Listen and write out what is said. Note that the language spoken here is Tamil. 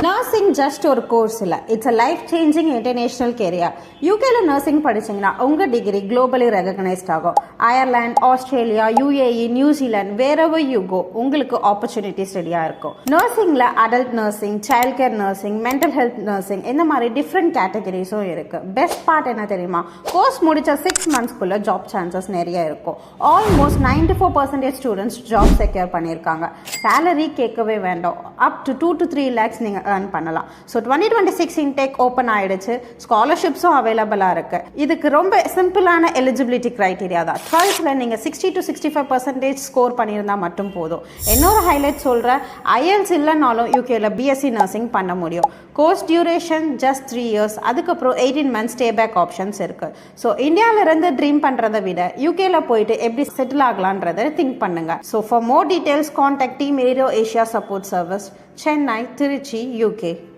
நர்சிங் ஜஸ்ட் ஒரு கோர்ஸ் இல்லை, it's a life changing international career. யூகேல நர்சிங் படிச்சிங்கன்னா உங்கள் டிகிரி குளோபலி ரெகக்னைஸ்ட் ஆகும். Ireland, Australia, UAE, New Zealand, wherever you go உங்களுக்கு ஆப்பர்ச்சுனிட்டிஸ் ரெடியாக இருக்கும். நர்சிங்கில் adult nursing, child care nursing, mental health nursing, இந்த மாதிரி டிஃப்ரெண்ட் கேட்டகரிஸும் இருக்குது. பெஸ்ட் பார்ட் என்ன தெரியுமா? கோர்ஸ் முடிச்ச 6 monthsக்குள்ள ஜாப் சான்சஸ் நிறைய இருக்கும். ஆல்மோஸ்ட் 94% ஸ்டூடெண்ட்ஸ் ஜாப் செக்யூர் பண்ணியிருக்காங்க. சேலரி கேட்கவே வேண்டாம், அப் டு 2 to 3 lakhs நீங்கள் earn பண்ணலாம். ஸோ 2026 இன்டேக் ஓப்பன் ஆயிடுச்சு. ஸ்காலர்ஷிப்ஸும் அவைலபிளாக இருக்கு. இதுக்கு ரொம்ப சிம்பிளான எலிஜிபிலிட்டி கிரைட்டீரியா தான். 12th நீங்கள் 60 to 65% ஸ்கோர் பண்ணியிருந்தால் மட்டும் போதும். இன்னொரு ஹைலைட் சொல்கிறேன், IELTS இல்லைனாலும் யூகேல பிஎஸ்சி நர்சிங் பண்ண முடியும். கோர்ஸ் டியூரேஷன் ஜஸ்ட் 3 years, அதுக்கப்புறம் 18 months ஸ்டே பேக் ஆப்ஷன்ஸ் இருக்கு. ஸோ இந்தியாவிலிருந்து ட்ரீம் பண்ணுறதை விட யூகேல போயிட்டு எப்படி செட்டில் ஆகலான்றதை திங்க் பண்ணுங்க. So for more details contact team Aerio Asia support service, Chennai, Trichy, UK.